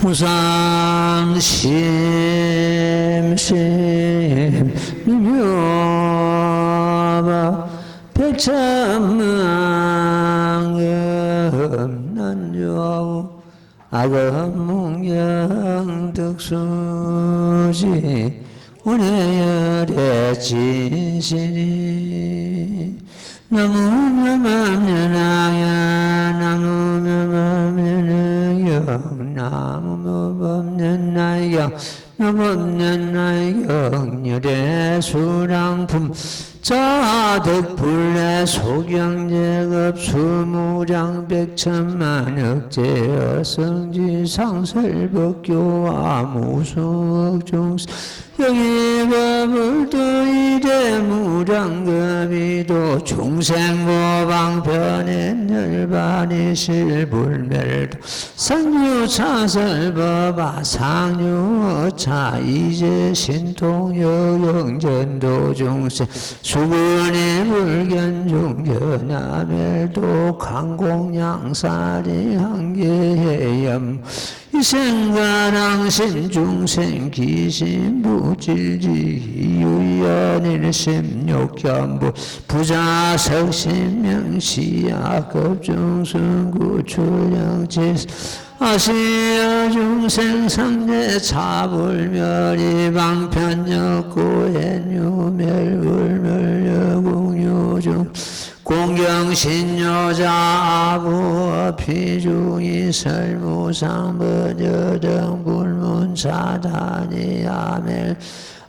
무상 심심 묘바 백천만금 난조하고 악업문경 득수지 운해열의 진실이 나무묘법년하야 나무묘법년하영 나무묘법년하영 나무묘법년하영 열애수랑품 자득불례 소경제급 수무장 백천만억제 성지상설법교와 무수억중생 영의법을도 이래무량급이도 중생고방편엔 열반이실불멸도 상류차설법아 상류차 이제신통여영전도 중생 수근의 불견중전하멸도 강공양사리 한계해염 이생가랑신 중생 기신부질지 유연일심욕견부 부자석신명시야급중승구출량지 아시아 중생 상대 차불멸이 방편역구행유멸불멸여공유중 공경신여자 아부 피중이 설무상번여등 불문사단이 아멜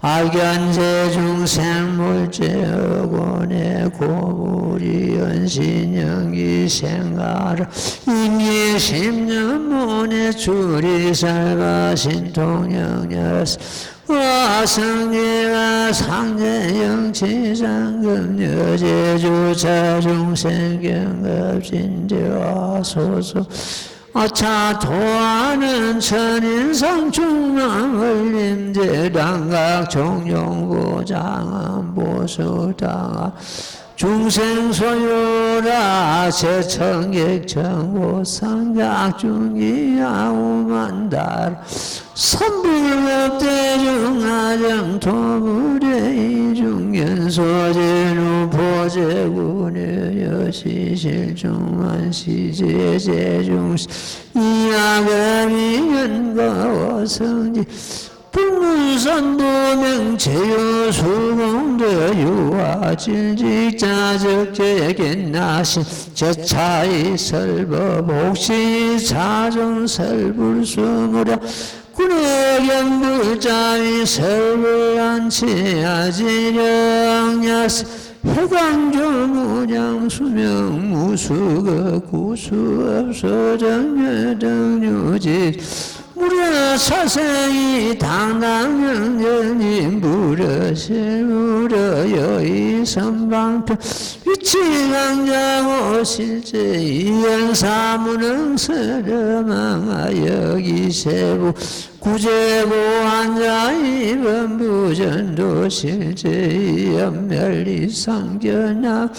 악연제 중생 물제어곤의 고불이 연신영기 생가라 임기 십년문의 주리살바 신통영여스 와성계와 상제영치상금 여제주차 중생경급진대와소소 어차 도하는 천인상 중망을림제당각 종용보장암보수당하 중생소유라 제청객청고 상각중기야우만달 삼불법대중하정 토불의중견소제누 보제군의 여시실중만시제제중시 이야금이연거성지 불문선도명 제요수공대유와 질직자적제겐나신 제차이 설법 혹시 자정설불수무려 군의견불자위 설불안치하지령야스 해광조무장 수명무수거 구수업소정여등유지 무려 사생이 당당영전이 무려 실무려 여의선방편 위치강자고 실제 이연사무능서름망하 여기세부 구제고 한자이번부전도 실제 연멸리상견나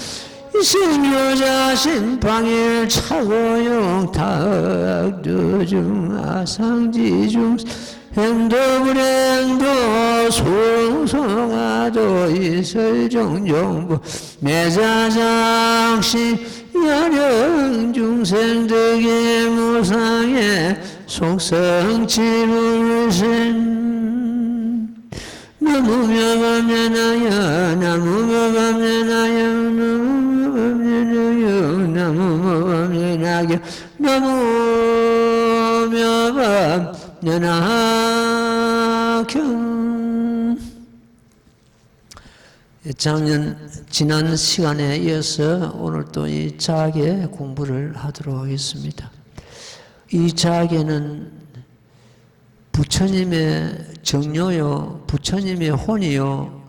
이신여자 신방일 차고용 타악두중 아상지중 행도불행도 소송송아도 이설종종부 매자장시 여령중생득의 무상에 속성치불신 나무묘법연하여 나무묘법연하여 나무묘법연하여 나무묘법연하경 지난 시간에 이어서 오늘 또 이 자계 공부를 하도록 하겠습니다. 이 자계는 부처님의 정료요, 부처님의 혼이요,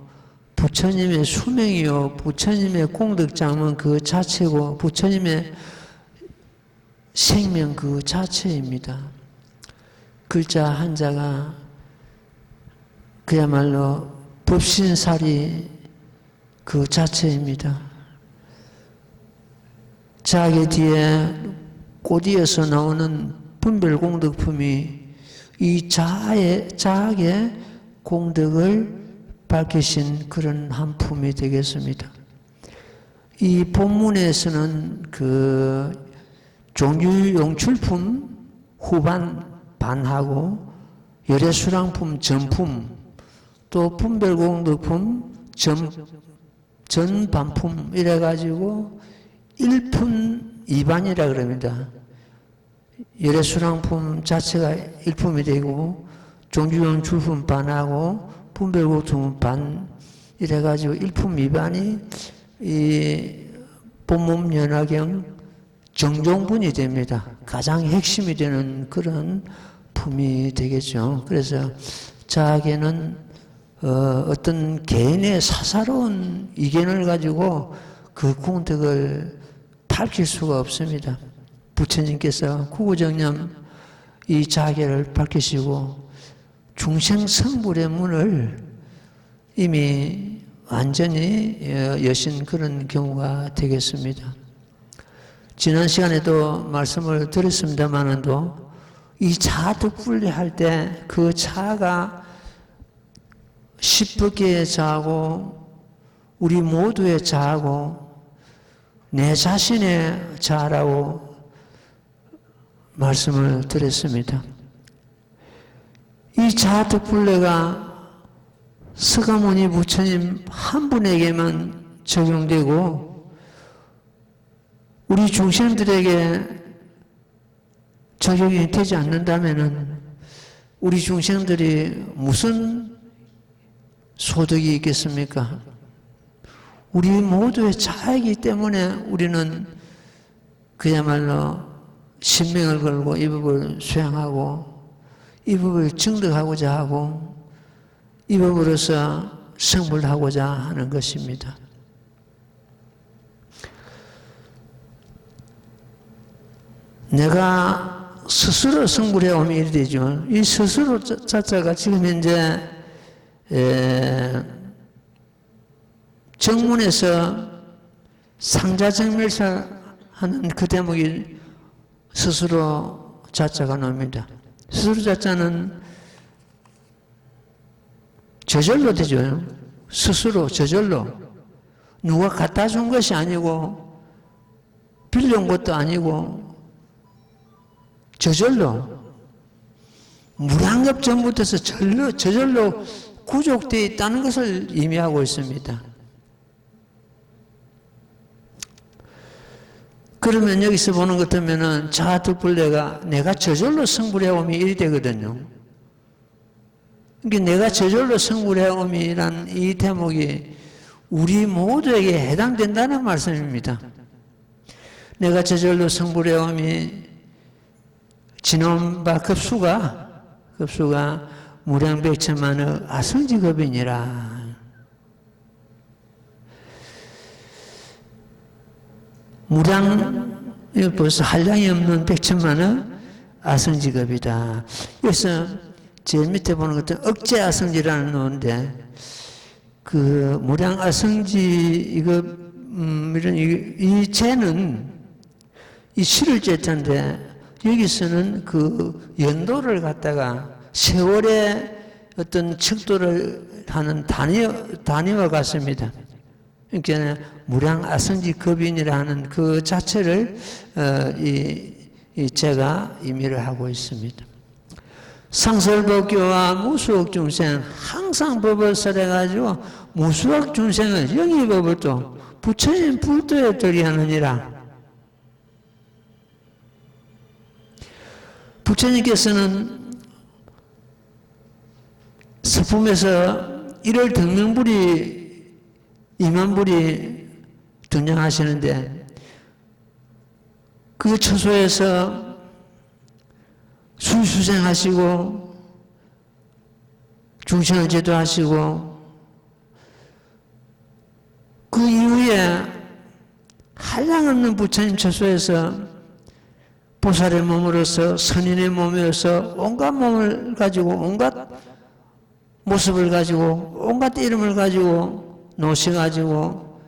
부처님의 수명이요, 부처님의 공덕장은 그 자체고 부처님의 생명 그 자체입니다. 글자 한자가 그야말로 법신살이 그 자체입니다. 자기 뒤에 꽃이어서 나오는 분별공덕품이 이 자학의 공덕을 밝히신 그런 한 품이 되겠습니다. 이 본문에서는 그 종유용출품 후반 반하고 열애수랑품 전품 또 분별공덕품 전반품 이래가지고 1품 2반이라 그럽니다. 열애수랑품 자체가 1품이 되고 종유용출품 반하고 분별공덕품 반 이래가지고 1품 2반이 이 본문연화경 정종분이 됩니다. 가장 핵심이 되는 그런 품이 되겠죠. 그래서 자학에는 어떤 개인의 사사로운 이견을 가지고 그 공덕을 밝힐 수가 없습니다. 부처님께서 구구정념 이 자학을 밝히시고 중생성불의 문을 이미 완전히 여신 그런 경우가 되겠습니다. 지난 시간에도 말씀을 드렸습니다만도 이 자득분리 할 때 그 자가 10법계의 자하고 우리 모두의 자하고 내 자신의 자라고 말씀을 드렸습니다. 이 자득분리가 서가모니 부처님 한 분에게만 적용되고 우리 중생들에게 적용이 되지 않는다면 우리 중생들이 무슨 소득이 있겠습니까? 우리 모두의 자이기 때문에 우리는 그야말로 신명을 걸고 이 법을 수행하고 이 법을 증득하고자 하고 이 법으로서 성불하고자 하는 것입니다. 내가 스스로 성불해 오면 이리 되죠. 이 스스로 자체가 지금 현재 정문에서 상자정멸사 하는 그 대목이 스스로 자자가 나옵니다. 스스로 자자는 저절로 되죠. 스스로 저절로. 누가 갖다 준 것이 아니고 빌려온 것도 아니고 저절로 무량겁 전부터서 저절로 구족되어 있다는 것을 의미하고 있습니다. 그러면 여기서 보는 것 같으면 자득불례가 내가 저절로 성불해 오면 일이 되거든요. 그러니까 내가 저절로 성불해 오미라는 이 대목이 우리 모두에게 해당된다는 말씀입니다. 내가 저절로 성불해 오미 지놈 바 급수가 무량백천만의 아성지급이니라. 무량, 벌써 한량이 없는 백천만의 아성지급이다. 그래서 제일 밑에 보는 것은 억제아성지라는 놈인데, 그 무량아성지, 이 죄는 이 실을 죄자인데, 여기서는 그 연도를 갖다가 세월의 어떤 척도를 하는 단위와 같습니다. 그러니까 무량아성지 급인이라는 그 자체를 이 죄가 의미를 하고 있습니다. 상설법교와 무수억 중생, 항상 법을 설해가지고 무수억 중생을 영의법을 또 부처님 불도에 들이하느니라. 부처님께서는 서품에서 1월 등명불이 2만불이 등장하시는데 그 처소에서 술수생하시고 중생을 제도하시고 그 이후에 한량없는 부처님 처소에서 보살의 몸으로서 선인의 몸으로서 온갖 몸을 가지고 온갖 모습을 가지고 온갖 이름을 가지고 노셔가지고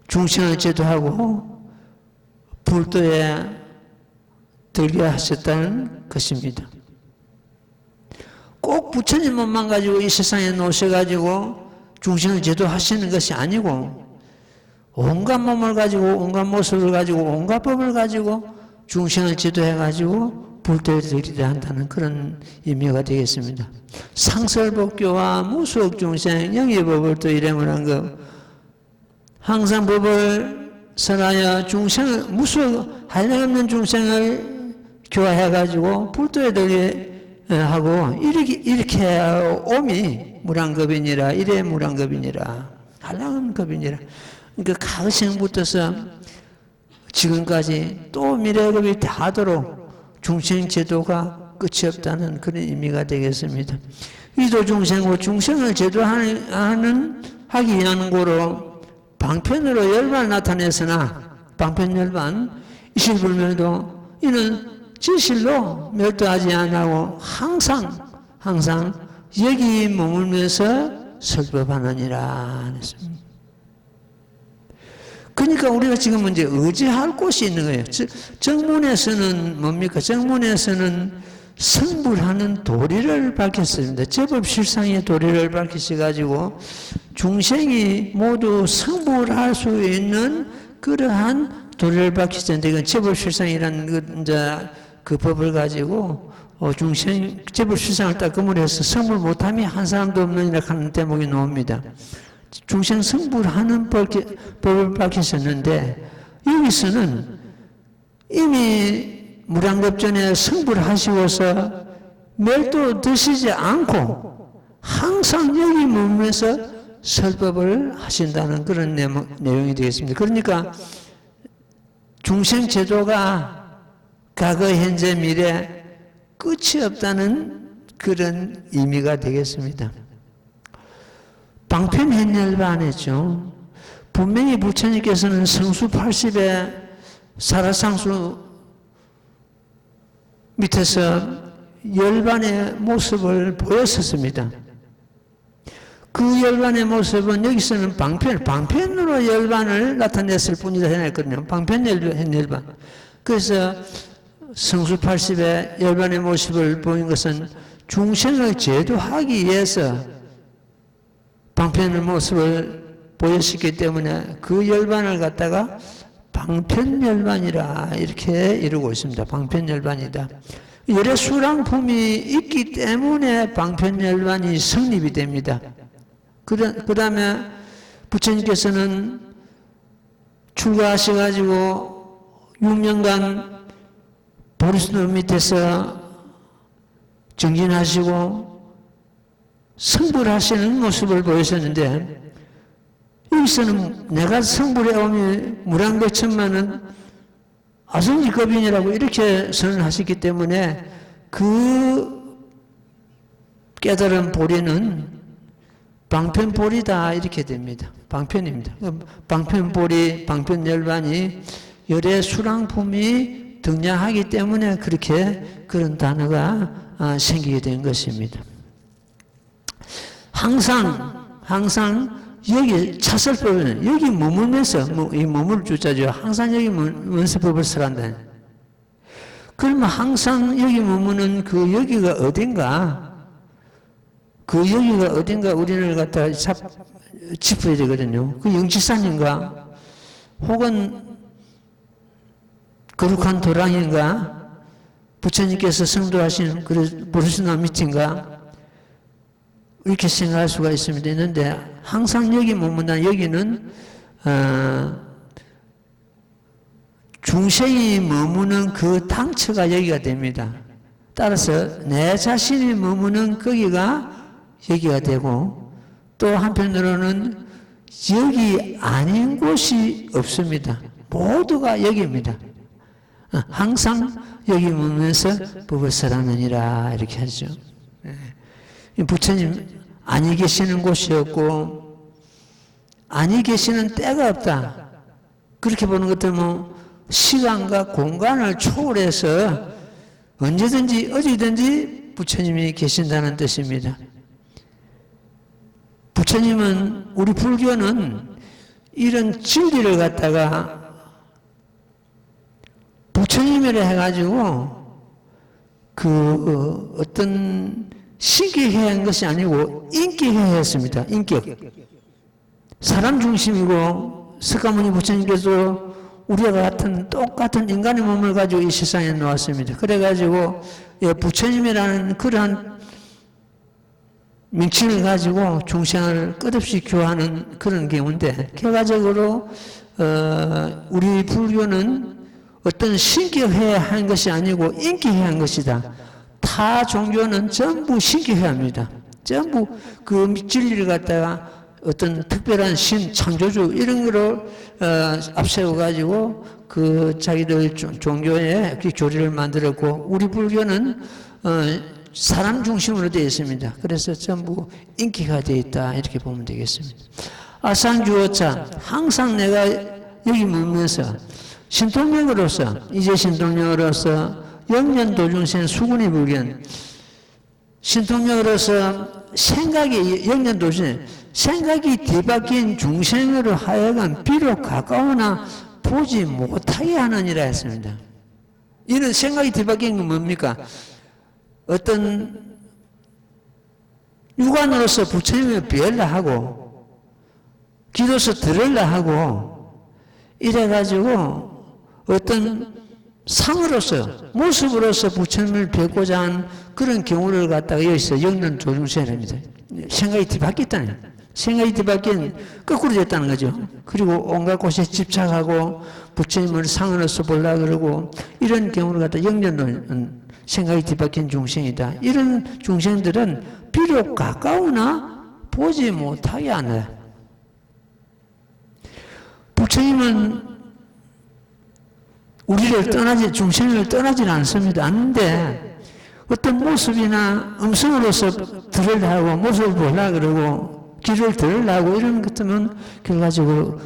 중생을 제도하고 불도에 들게 하셨다는 것입니다. 꼭 부처님만 가지고 이 세상에 놓으셔가지고 중생을 제도하시는 것이 아니고 온갖 몸을 가지고 온갖 모습을 가지고 온갖 법을 가지고 중생을 제도해가지고 불도에 들이려 한다는 그런 의미가 되겠습니다. 상설법교와 무수억 중생 영예법을 또 이름을 한 것, 항상 법을 설하여 중생을 무수억 한량없는 중생을 교화해가지고 불도에 들게 하고 이렇게 오미 무량겁이니라 이래 무량겁이니라 한량없는 겁이니라. 그러니까 가생부터서 지금까지 또 미래급이 다하도록 중생 제도가 끝이 없다는 그런 의미가 되겠습니다. 이도 중생고 중생을 제도하는 하기 위한 고로 방편으로 열반을 나타냈으나 방편열반 이실불멸도 이는 진실로 멸도하지 않고 항상 여기 머물면서 설법하느니라 했습니다. 그러니까 우리가 지금 이제 의지할 곳이 있는 거예요. 정문에서는 뭡니까? 정문에서는 성불하는 도리를 밝혔습니다. 제법실상의 도리를 밝히셔가지고 중생이 모두 성불할 수 있는 그러한 도리를 밝히셨는데 이건 제법실상이라는 그 법을 가지고 중생 제법실상을 딱 금을해서 성불 못함이 한 사람도 없느니라 하는 대목이 나옵니다. 중생 성불하는 법을 밝히셨는데 여기서는 이미 무량겁전에 성불하시고서 멸도 드시지 않고 항상 여기 머물면서 설법을 하신다는 그런 내용이 되겠습니다. 그러니까 중생 제도가 과거, 현재, 미래 끝이 없다는 그런 의미가 되겠습니다. 방편현열반했죠. 분명히 부처님께서는 성수 80에 사라상수 밑에서 열반의 모습을 보였었습니다. 그 열반의 모습은 여기서는 방편으로 열반을 나타냈을 뿐이다 해놨거든요. 방편열반. 그래서 성수 80에 열반의 모습을 보인 것은 중생을 제도하기 위해서 방편의 모습을 보였었기 때문에 그 열반을 갖다가 방편열반이라 이렇게 이루고 있습니다. 방편열반이다. 열의 수랑품이 있기 때문에 방편열반이 성립이 됩니다. 그 다음에 부처님께서는 출가하셔가지고 6년간 보리수도 밑에서 정진하시고 성불하시는 모습을 보였었는데 여기서는 내가 성불해 오면 무량백천만은 아성지급인이라고 이렇게 선언하셨기 때문에 그 깨달은 보리는 방편보리다 이렇게 됩니다. 방편입니다. 방편보리, 방편열반이 열의 수랑품이 등장하기 때문에 그렇게 그런 단어가 생기게 된 것입니다. 항상 여기 차설법에는 여기 머물면서 이 머물 주자죠. 항상 여기 머물면서 법을 설한다. 그러면 항상 여기 머무는 그 여기가 어딘가 우리를 갖다 짚어야 되거든요. 그 영지산인가 혹은 거룩한 도랑인가 부처님께서 성도하신 보르스나 밑인가 이렇게 생각할 수가 있는데 항상 여기 머문다. 여기는 중생이 머무는 그 당처가 여기가 됩니다. 따라서 내 자신이 머무는 거기가 여기가 되고 또 한편으로는 여기 아닌 곳이 없습니다. 모두가 여기입니다. 항상 여기 머무면서 법을 설하느니라 이렇게 하죠. 부처님 아니 계시는 곳이 없고 아니 계시는 때가 없다. 그렇게 보는 것도 시간과 공간을 초월해서 언제든지 어디든지 부처님이 계신다는 뜻입니다. 부처님은 우리 불교는 이런 진리를 갖다가 부처님이라 해가지고 그 어떤 신격해야 하는 것이 아니고 인격해야 했습니다. 인격. 사람 중심이고 석가모니 부처님께서 우리와 같은 똑같은 인간의 몸을 가지고 이 세상에 놓았습니다. 그래가지고 부처님이라는 그러한 명칭을 가지고 중생을 끝없이 교화하는 그런 경우인데, 결과적으로 우리 불교는 어떤 신격해야 하는 것이 아니고 인격해야 하는 것이다. 타 종교는 전부 신격해야 합니다. 전부 그 진리를 갖다가 어떤 특별한 신, 창조주 이런 거를 앞세워가지고 그 자기들 종교에 그 교리를 만들었고, 우리 불교는 사람 중심으로 되어 있습니다. 그래서 전부 인기가 되어 있다 이렇게 보면 되겠습니다. 아상주어차, 항상 내가 여기 머물면서 신통력으로서, 이제 신통력으로서 영년도중생 수군의 불견, 신통력으로서 생각이 영년도중생, 생각이 뒤바뀐 중생으로 하여금 비록 가까우나 보지 못하게 하느니라 했습니다. 이는 생각이 뒤바뀐 건 뭡니까? 어떤 육안으로서 부처님을 뵈려 하고 기도서 들으려 하고 이래가지고 어떤 상으로서 모습으로서 부처님을 뵙고자 한 그런 경우를 갖다가 여기서 영년도중생입니다. 생각이 뒤바뀌었다는, 생각이 뒤바뀐 거꾸로 됐다는 거죠. 그리고 온갖 곳에 집착하고 부처님을 상으로서 보려고 그러고 이런 경우를 갖다 영년도 생각이 뒤바뀐 중생이다. 이런 중생들은 비록 가까우나 보지 못하게 하네. 부처님은 우리를 떠나지, 중생을 떠나지 않습니다. 않는데 어떤 모습이나 음성으로서 들으려 하고 모습을 보려고 그러고 귀를 들으려고 이런 것들은 결과적으로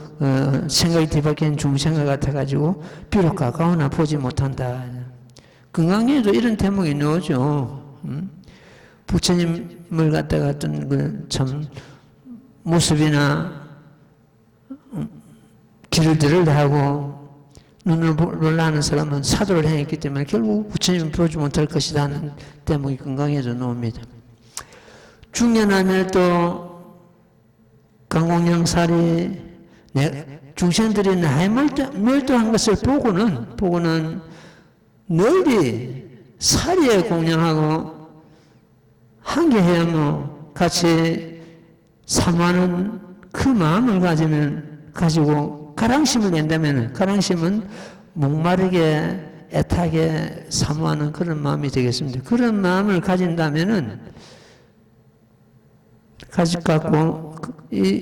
생각이 뒤바뀐 중생과 같아가지고 비록 가까우나 보지 못한다. 건강에도 이런 대목이 나오죠. 부처님을 갖다가 어떤 그 참 모습이나 귀를 들으려 하고 눈을 보려 하는 사람은 사도를 행했기 때문에 결국 부처님을 보지 못할 것이다 하는 대목이 건강에도 나옵니다. 중년하면 또 강공영살이 중생들이 나의 멸도한 것을 보고는 널리 사리에 공양하고 한계해야뭐 같이 사모하는 그 마음을 가지고 가랑심을 낸다면, 가랑심은 목마르게 애타게 사모하는 그런 마음이 되겠습니다. 그런 마음을 가진다면은 갖고 이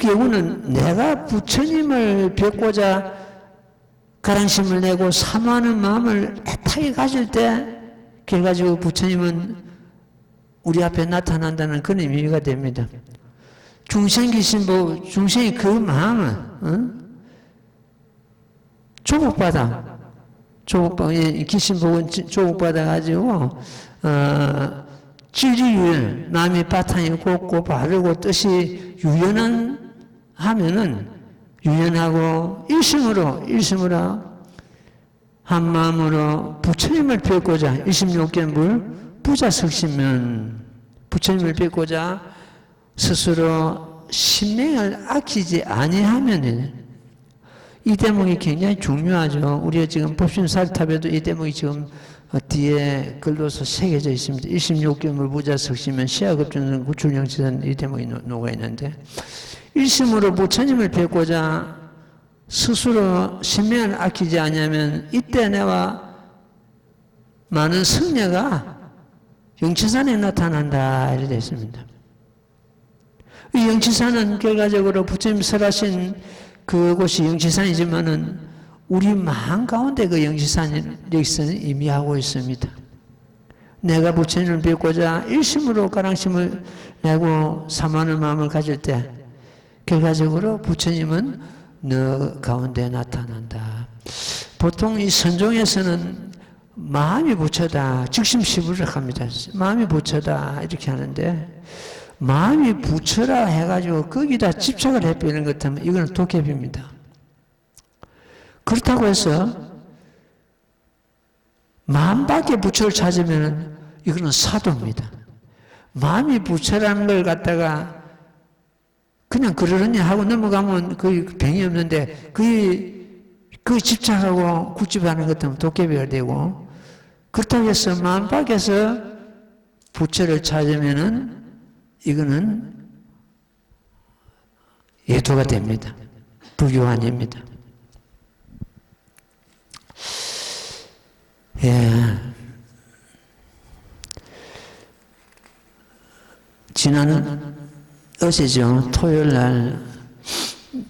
경우는 내가 부처님을 뵙고자 가랑심을 내고 사모하는 마음을 애타게 가질 때 결과적으로 부처님은 우리 앞에 나타난다는 그런 의미가 됩니다. 중생기신보, 중생의 그 마음은 조국받아, 기신복은 조국받아가지고 질지유연, 마음이 바탕이 곱고 바르고 뜻이 유연한 하면은 유연하고 일심으로 한 마음으로 부처님을 뵙고자 26견불 부자석시면 부처님을 뵙고자 스스로 신명을 아끼지 아니하면, 이 대목이 굉장히 중요하죠. 우리가 지금 법신사리탑에도 이 대목이 지금 뒤에 글로서 새겨져 있습니다. 26견불 부자석시면 시야급전선 구출영치산, 이 대목이 녹아 있는데, 일심으로 부처님을 뵙고자 스스로 신명을 아끼지 않으면 이때 내와 많은 승려가 영치산에 나타난다 이렇게 되어 있습니다. 이 영치산은 결과적으로 부처님 설하신 그곳이 영치산이지만은 우리 마음 가운데 그 영치산이 여기서는 의미하고 있습니다. 내가 부처님을 뵙고자 일심으로 가랑심을 내고 사모하는 마음을 가질 때 결과적으로 부처님은 너 가운데 나타난다. 보통 이 선종에서는 마음이 부처다, 즉심시부를 합니다. 마음이 부처다 이렇게 하는데, 마음이 부처라 해가지고 거기다 집착을 해버리는 것 같으면 이거는 도깨비입니다. 그렇다고 해서 마음 밖에 부처를 찾으면 이거는 사도입니다. 마음이 부처라는 걸 갖다가 그냥 그러려니 하고 넘어가면 거의 병이 없는데 그 집착하고 굳집하는 것 때문에 도깨비가 되고, 그렇다고 해서 마음 밖에서 부처를 찾으면은 이거는 예도가 됩니다. 불교가 아닙니다. 예. 어제죠. 토요일 날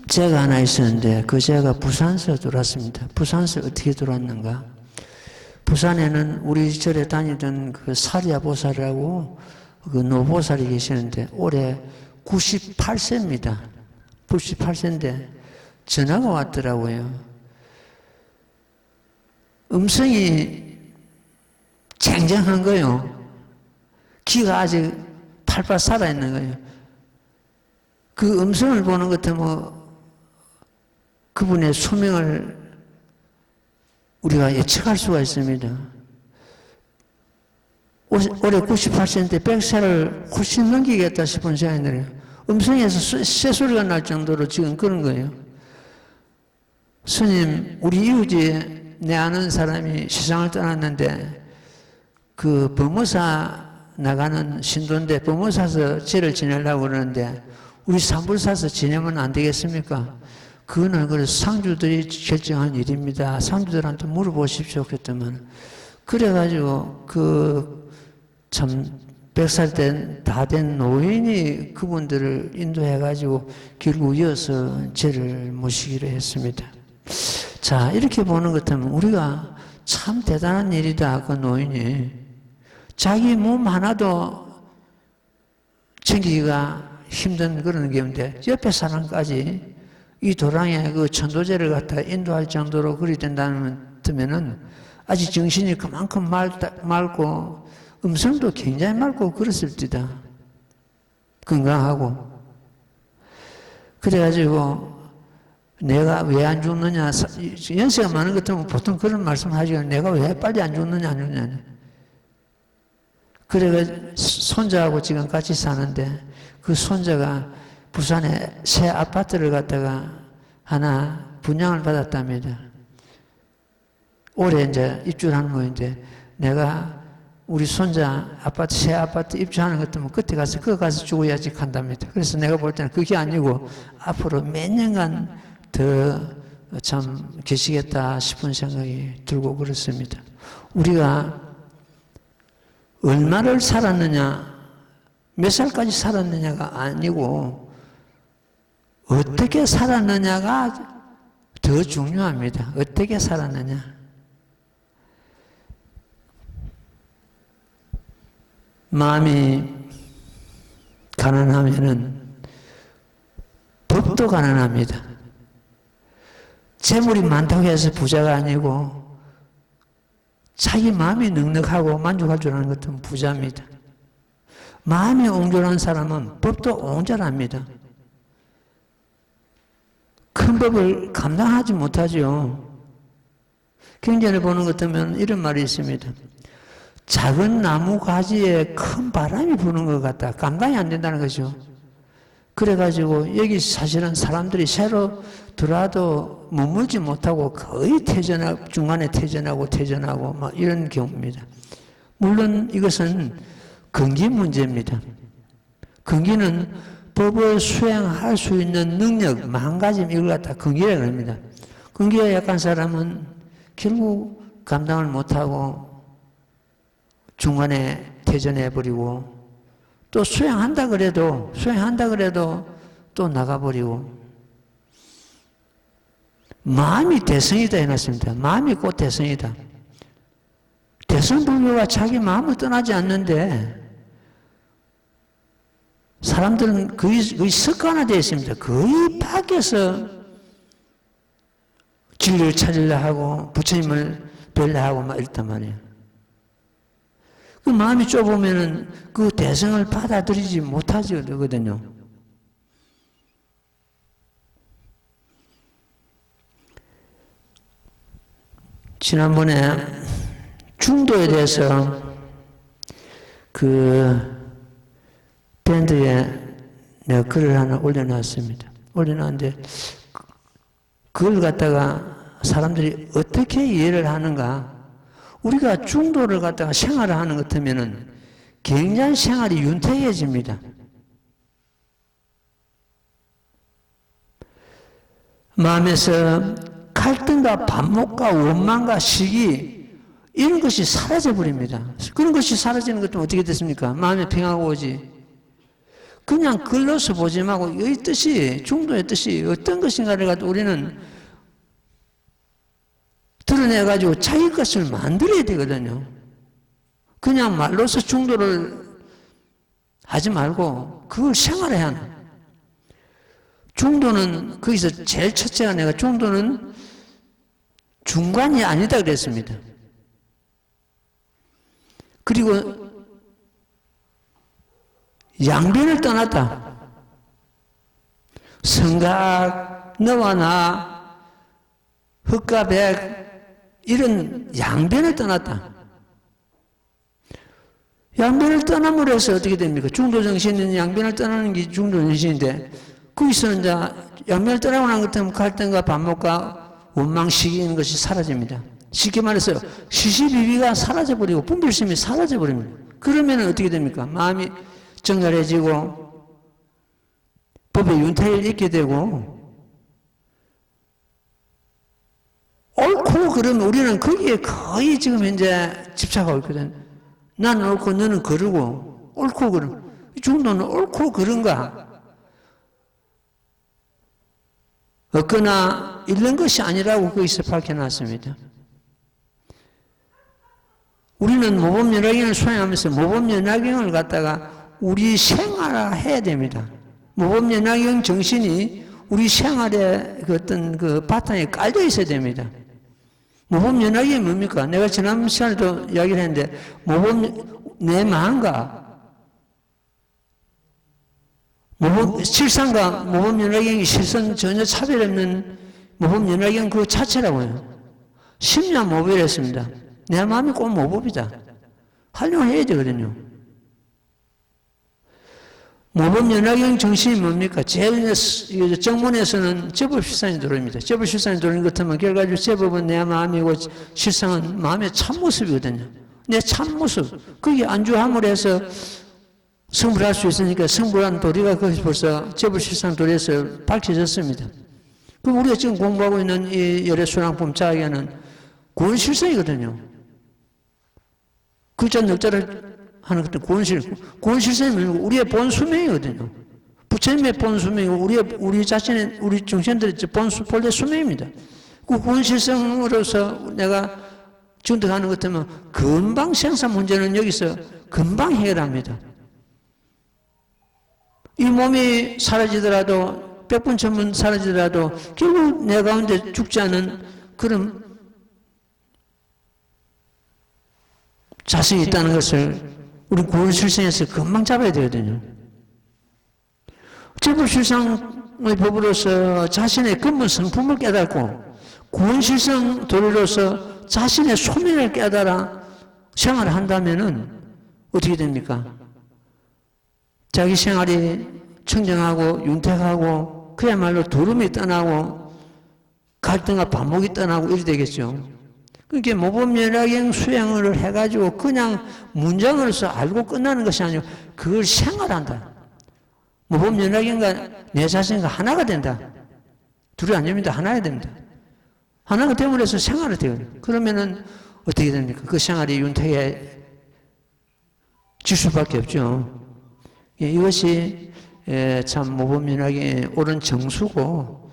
제가 하나 있었는데 그 제가 부산서 들어왔습니다. 부산서 어떻게 들어왔는가? 부산에는 우리 절에 다니던 그 사리야 보살이라고 그 노보살이 계시는데 올해 98세입니다. 98세인데 전화가 왔더라고요. 음성이 쟁쟁한 거예요. 기가 아직 팔팔 살아있는 거예요. 그 음성을 보는 것 때문에 그분의 수명을 우리가 예측할 수가 있습니다. 올해 98세인데 100세를 훨씬 넘기겠다 싶은 생각이 들어요. 음성에서 쇠소리가 날 정도로 지금 그런 거예요. 스님, 우리 이웃에 내 아는 사람이 세상을 떠났는데 그 범어사 나가는 신도인데 범어사서 제를 지내려고 그러는데 우리 산불사서 지내면 안 되겠습니까? 그거는 그래서 상주들이 결정한 일입니다. 상주들한테 물어보십시오. 그랬더만 그래가지고 그 참 100살 다 된 노인이 그분들을 인도해가지고 결국 이어서 제를 모시기로 했습니다. 자, 이렇게 보는 것 같으면 우리가 참 대단한 일이다. 그 노인이 자기 몸 하나도 챙기기가 힘든 그런 게인데 옆에 사람까지 이 도랑에 그 천도제를 갖다 인도할 정도로 그리 된다면은 아직 정신이 그만큼 맑고 음성도 굉장히 맑고 그랬을 때다. 건강하고. 그래가지고 내가 왜 안 죽느냐, 연세가 많은 것 때문에 보통 그런 말씀을 하죠. 내가 왜 빨리 안 죽느냐, 안 죽느냐. 그래가 손자하고 지금 같이 사는데 그 손자가 부산에 새 아파트를 갖다가 하나 분양을 받았답니다. 올해 이제 입주를 하는 거인데 내가 우리 손자 아파트, 새 아파트 입주하는 것 때문에 그때 가서 그거 가서 죽어야지 한답니다. 그래서 내가 볼 때는 그게 아니고 앞으로 몇 년간 더 참 계시겠다 싶은 생각이 들고 그렇습니다. 우리가 얼마를 살았느냐, 몇 살까지 살았느냐가 아니고 어떻게 살았느냐가 더 중요합니다. 어떻게 살았느냐. 마음이 가난하면은 법도 가난합니다. 재물이 많다고 해서 부자가 아니고 자기 마음이 넉넉하고 만족할 줄 아는 것은 부자입니다. 마음이 옹졸한 사람은 법도 옹졸합니다. 큰 법을 감당하지 못하죠. 경전을 보는 것 같으면 이런 말이 있습니다. 작은 나무 가지에 큰 바람이 부는 것 같다. 감당이 안 된다는 거죠. 그래가지고 여기 사실은 사람들이 새로 들어와도 머물지 못하고 거의 중간에 퇴전하고 막 이런 경우입니다. 물론 이것은 근기 문제입니다. 근기는 법을 수행할 수 있는 능력, 마음가짐 이걸 갖다 근기라고 합니다. 근기가 약한 사람은 결국 감당을 못하고 중간에 퇴전해버리고 또 수행한다 그래도 또 나가버리고 마음이 대성이다 해놨습니다. 마음이 곧 대성이다. 대성불교가 자기 마음을 떠나지 않는데 사람들은 거의 습관화되어 있습니다. 거의 밖에서 진리를 찾으려 하고 부처님을 뵈려 하고 막 이랬단 말이에요. 그 마음이 좁으면은 그 대성을 받아들이지 못하거든요. 지난번에 중도에 대해서 그 밴드에 내가 글을 하나 올려놨습니다. 올려놨는데 그걸 갖다가 사람들이 어떻게 이해를 하는가? 우리가 중도를 갖다가 생활을 하는 것 같으면은 굉장히 생활이 윤택해집니다. 마음에서 갈등과 반목과 원망과 시기 이런 것이 사라져 버립니다. 그런 것이 사라지는 것도 어떻게 됐습니까? 마음에 평화가 오지. 그냥 글로서 보지 말고 이 뜻이 중도의 뜻이 어떤 것인가를 가지고 우리는 드러내가지고 자기 것을 만들어야 되거든요. 그냥 말로서 중도를 하지 말고 그걸 생활해야 하는. 중도는 거기서 제일 첫째가 내가 중도는 중간이 아니다 그랬습니다. 그리고 양변을 떠났다. 성각, 너와 나, 흑과 백 이런 양변을 떠났다. 양변을 떠남으로 해서 어떻게 됩니까? 중도정신은 양변을 떠나는 게 중도정신인데 거기서는 이제 양면을 떠나고 난 것 같으면 갈등과 반목과 원망, 시기 있는 것이 사라집니다. 쉽게 말해서 시시비비가 사라져버리고 분별심이 사라져버립니다. 그러면 어떻게 됩니까? 마음이 정갈해지고 법의 윤택을 잊게 되고 옳고 그러면 우리는 거기에 거의 지금 현재 집착하고 있거든. 나는 옳고 너는 그르고 옳고 그름. 중도는 옳고 그른가? 얻거나 잃는 것이 아니라고 거기서 밝혀놨습니다. 우리는 모범연락경을 수행하면서 모범연락경을 갖다가 우리 생활화해야 됩니다. 모범연락경 정신이 우리 생활의 그 어떤 그 바탕에 깔려 있어야 됩니다. 모범연락경이 뭡니까? 내가 지난 시간에도 이야기를 했는데 내 마음과 실상과 모범연락경이 실선 전혀 차별 없는 모범연락경 그 자체라고요. 10년 모범이랬습니다. 내 마음이 꼭 모범이다. 활용을 해야 되거든요. 모범연락경 정신이 뭡니까? 제일 정문에서는 제법실상이 들어옵니다. 제법실상이 들어오는 것 같으면 결과적으로 제법은 내 마음이고 실상은 마음의 참모습이거든요. 내 참모습. 그게 안주함을 해서 성불을 할 수 있으니까 성불한 도리가 거기서 벌써 제법실상 도리에서 밝혀졌습니다. 그럼 우리가 지금 공부하고 있는 이 열애순환법 자학에는 고원실성이거든요. 글자 넉자를 하는 것도 고원실성이 뭐고 우리의 본수명이거든요. 부처님의 본수명이고 우리 자신의 우리 중생들의 본래 수명입니다. 그 고원실성으로서 내가 증득하는 것 같으면 금방 생사 문제는 여기서 금방 해결합니다. 이 몸이 사라지더라도 100번, 1000번 사라지더라도 결국 내 가운데 죽지 않은 그런 자성이 있다는 것을 우리 구원실상에서 금방 잡아야 되거든요. 제법실상의 법으로서 자신의 근본 성품을 깨닫고 구원실상 도리로서 자신의 소명을 깨달아 생활을 한다면은 어떻게 됩니까? 자기 생활이 청정하고 윤택하고 그야말로 두름이 떠나고 갈등과 반목이 떠나고 이래 되겠죠. 그러니까 모범연락경 수행을 해가지고 그냥 문장으로서 알고 끝나는 것이 아니고 그걸 생활한다. 모범연락경과 내 자신과 하나가 된다. 둘이 안 됩니다. 하나가 됩니다. 하나가 됨으로써 생활을 돼요. 그러면은 어떻게 됩니까? 그 생활이 윤택해질 수밖에 없죠. 이것이 참 모범연락의 옳은 정수고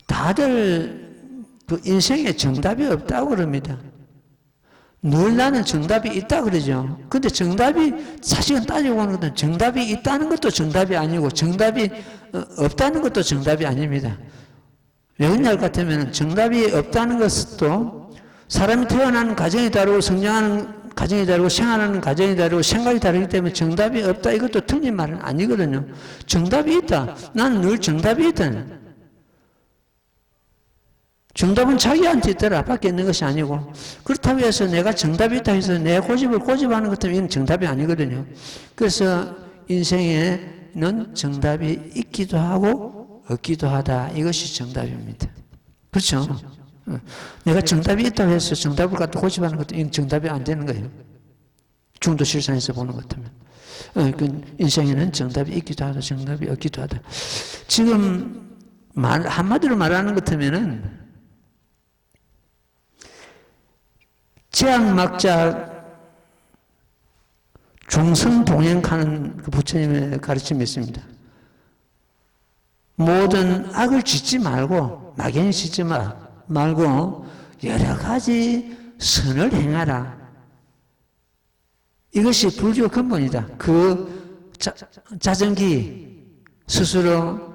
다들 그 인생에 정답이 없다고 그럽니다. 늘 나는 정답이 있다 그러죠. 근데 정답이 사실은 따지고 보는 것은 정답이 있다는 것도 정답이 아니고 정답이 없다는 것도 정답이 아닙니다. 왜 그러냐 같으면 정답이 없다는 것도 사람이 태어나는 가정이 다르고 성장하는 가정이 다르고 생활하는 가정이 다르고 생각이 다르기 때문에 정답이 없다 이것도 틀린 말은 아니거든요. 정답이 있다. 나는 늘 정답이 있다. 정답은 자기한테 있더라. 밖에 있는 것이 아니고. 그렇다고 해서 내가 정답이 있다 해서 내 고집을 고집하는 것 때문에 이건 정답이 아니거든요. 그래서 인생에 경우에는 정답이 있기도 하고 없기도 하다. 이것이 정답입니다. 그렇죠? 내가 정답이 있다고 해서 정답을 갖다 고집하는 것도 이건 정답이 안 되는 거예요. 중도실상에서 보는 것 같으면. 그 인생에는 정답이 있기도 하다, 정답이 없기도 하다. 지금 한마디로 말하는 것 같으면은 제약막자 종성동행하는 그 부처님의 가르침이 있습니다. 모든 악을 짓지 말고 막연히 짓지 말고 여러 가지 선을 행하라. 이것이 불교 근본이다. 그 자정기 스스로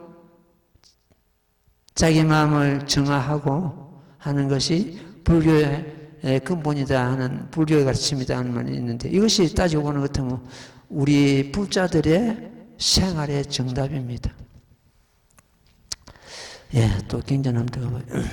자기 마음을 정화하고 하는 것이 불교의 근본이다 하는 불교의 가르침이다 하는 말이 있는데 이것이 따지고 보는 것 같으면 우리 불자들의 생활의 정답입니다. 예, 또 경전 한번 들어봐요.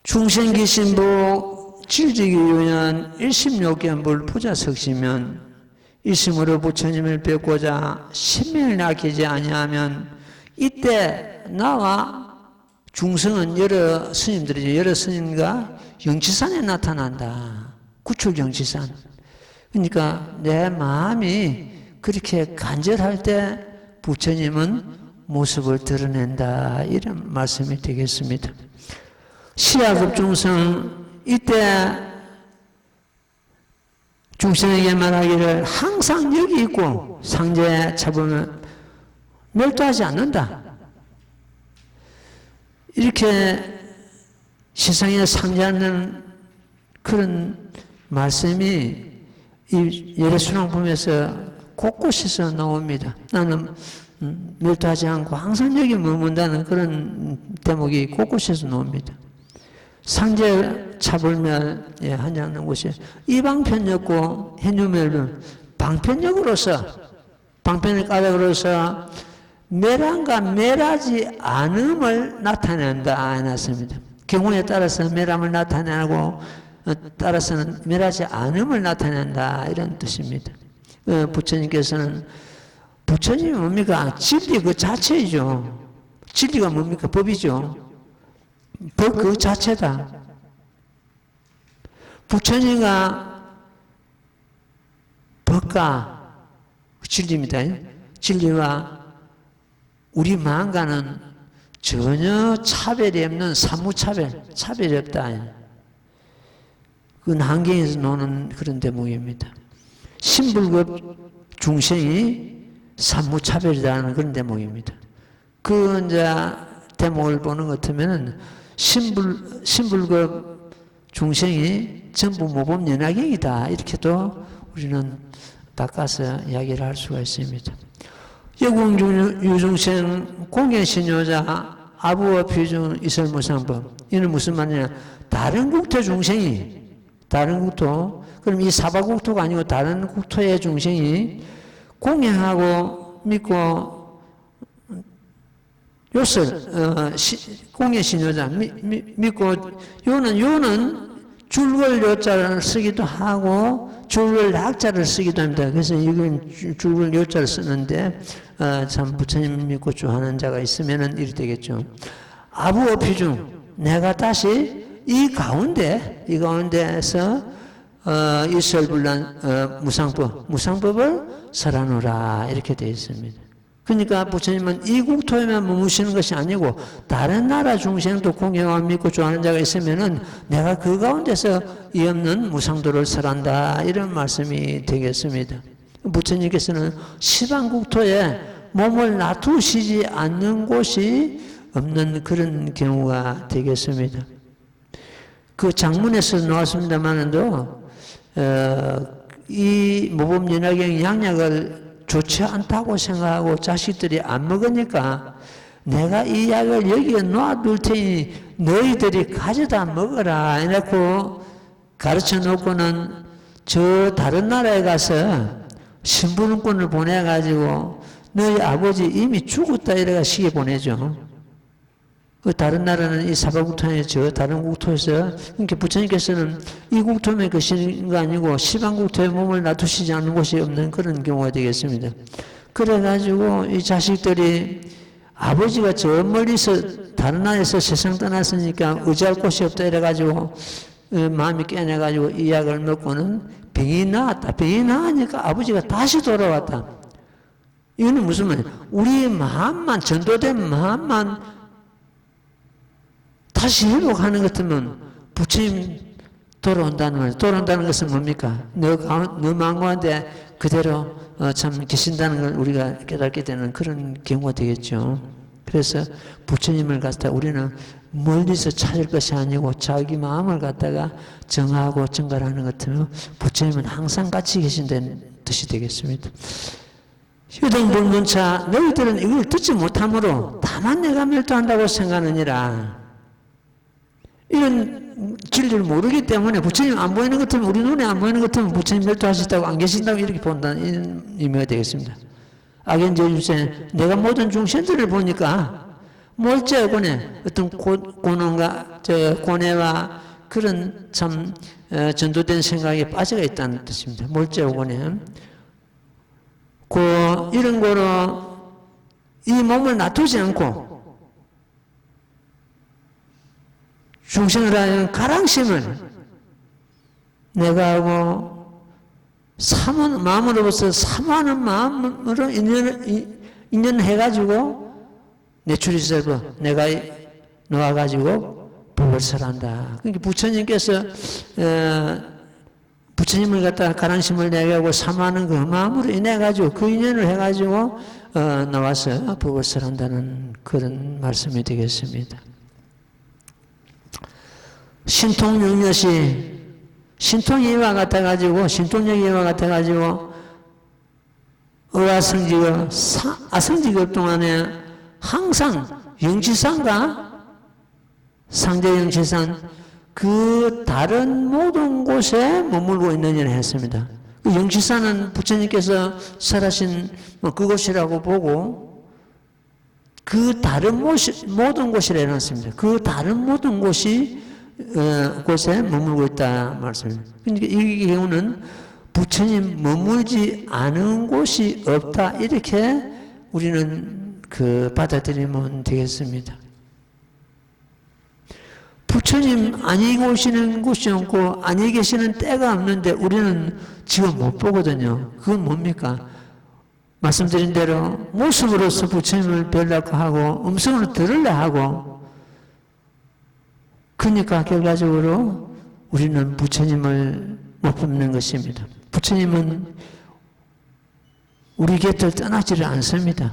중생기신부 질직유연 일심욕견불 부자석시면 일심으로 부처님을 뵙고자 신명을 아끼지 아니하면 이때 나와 중성은 여러 스님들이죠. 여러 스님과 영치산에 나타난다. 구출 영치산. 그러니까 내 마음이 그렇게 간절할 때 부처님은 모습을 드러낸다. 이런 말씀이 되겠습니다. 시야급 중성 이때 중생에게 말하기를 항상 여기 있고 상제 잡으면 멸도하지 않는다. 이렇게 세상에 상대하는 그런 말씀이 이 예레순왕품에서 곳곳에서 나옵니다. 나는 멸도하지 않고 항상 여기 머문다는 그런 대목이 곳곳에서 나옵니다. 상제 차불멸 한장는 곳이 이방편역고 해유멸은 방편의 까닭으로서 멸함과 멸하지 않음을 나타낸다 해놨습니다. 경우에 따라서 멸함을 나타내고 따라서는 멸하지 않음을 나타낸다 이런 뜻입니다. 부처님께서는 부처님이 뭡니까? 진리 그 자체이죠. 진리가 뭡니까? 법이죠. 법 그 자체다. 부처님과 법과 진리입니다. 진리와 우리 마음과는 전혀 차별이 없는 차별이 없다. 그건 한경에서 노는 그런 대목입니다. 신불급 중생이 삼무차별이라는 그런 대목입니다. 그 이제 대목을 보는 것 같으면은 신불급 중생이 전부 모범연화경이다. 이렇게도 우리는 바꿔서 이야기를 할 수가 있습니다. 여궁유중생 공연신효자 아부와 피중 이설무상법. 이는 무슨 말이냐? 다른 국토 중생이 다른 국토 그럼 이 사바국토가 아니고 다른 국토의 중생이 공연하고 믿고 요설 공연신효자 믿고 요는 줄걸 요자를 쓰기도 하고 줄걸 약자를 쓰기도 합니다. 그래서 이건 줄걸 요자를 쓰는데 참 부처님 믿고 주하는 자가 있으면은 이리 되겠죠. 아부어피중 내가 다시 이 가운데에서 일설불란 무상법을 설하노라 이렇게 되어 있습니다. 그러니까 부처님은 이 국토에만 머무시는 것이 아니고 다른 나라 중생도 공경하고 믿고 좋아하는 자가 있으면은 내가 그 가운데서 이 없는 무상도를 설한다 이런 말씀이 되겠습니다. 부처님께서는 시방 국토에 몸을 놔두시지 않는 곳이 없는 그런 경우가 되겠습니다. 그 장문에서 나왔습니다만도 이 모범연화경 양약을 좋지 않다고 생각하고 자식들이 안 먹으니까 내가 이 약을 여기에 놔둘 테니 너희들이 가져다 먹어라 이렇게 가르쳐 놓고는 저 다른 나라에 가서 신부름꾼을 보내가지고 너희 아버지 이미 죽었다 이래가 시계 보내죠. 그 다른 나라는 이 사바국토에 저 다른 국토에서 그러니까 부처님께서는 이 국토에 계시는 거 아니고 시방국토에 몸을 놔두시지 않는 곳이 없는 그런 경우가 되겠습니다. 그래가지고 이 자식들이 아버지가 저 멀리서 다른 나라에서 세상 떠났으니까 의지할 곳이 없다 이래가지고 마음이 깨내가지고 이 약을 먹고는 병이 나았다. 병이 나으니까 아버지가 다시 돌아왔다. 이거는 무슨 말이에요? 우리의 마음만, 전도된 마음만 다시 회복하는 것 같으면 부처님 돌아온다는 말이에요. 돌아온다는 것은 뭡니까? 너 마음 가운데 그대로 참 계신다는 걸 우리가 깨닫게 되는 그런 경우가 되겠죠. 그래서 부처님을 갖다 우리는 멀리서 찾을 것이 아니고 자기 마음을 갖다가 정하고 증가하는 것 같으면 부처님은 항상 같이 계신다는 뜻이 되겠습니다. 효동불문차 너희들은 이걸 듣지 못하므로 다만 내가 멸도한다고 생각하느니라. 이런 진리를 모르기 때문에 부처님 안 보이는 것 같으면 우리 눈에 안 보이는 것 같으면 부처님 멸도하셨다고 안 계신다고 이렇게 본다는 의미가 되겠습니다. 악연제일주에 내가 모든 중생들을 보니까 몰제어곤에 어떤 고난과 고뇌와 그런 참 전도된 생각에 빠져가 있다는 뜻입니다. 몰제어곤에 이런 거로 이 몸을 놔두지 않고 중생을 하는 가랑심을 내가 하고 마음으로부터 사모하는 마음으로 인연해가지고 내추리설부 내가 놓아가지고 법을 설한다. 그러니까 부처님께서 부처님을 갖다가 가랑심을 내게 하고 사모하는 그 마음으로 인해가지고 그 인연을 해가지고 나와서 법을 설한다는 그런 말씀이 되겠습니다. 신통영여시 신통이 이와 같아가지고 신통력이 이와 같아가지고 의아성직업 아성직업 동안에 항상 영치산과 상제영치산 그 다른 모든 곳에 머물고 있느니라 했습니다. 그 영치산은 부처님께서 설하신 그곳이라고 보고 그 다른 모든 곳이라 해놨습니다. 그 다른 모든 곳에 머물고 있다 말씀입니다. 그러니까 이 경우는 부처님 머물지 않은 곳이 없다 이렇게 우리는 받아들이면 되겠습니다. 부처님 아니 계시는 곳이 없고 아니 계시는 때가 없는데 우리는 지금 못 보거든요. 그건 뭡니까? 말씀드린 대로 모습으로서 부처님을 뵈려고 하고 음성으로 들으려 하고 그러니까 결과적으로 우리는 부처님을 못 뵙는 것입니다. 부처님은 우리 곁을 떠나지를 않습니다.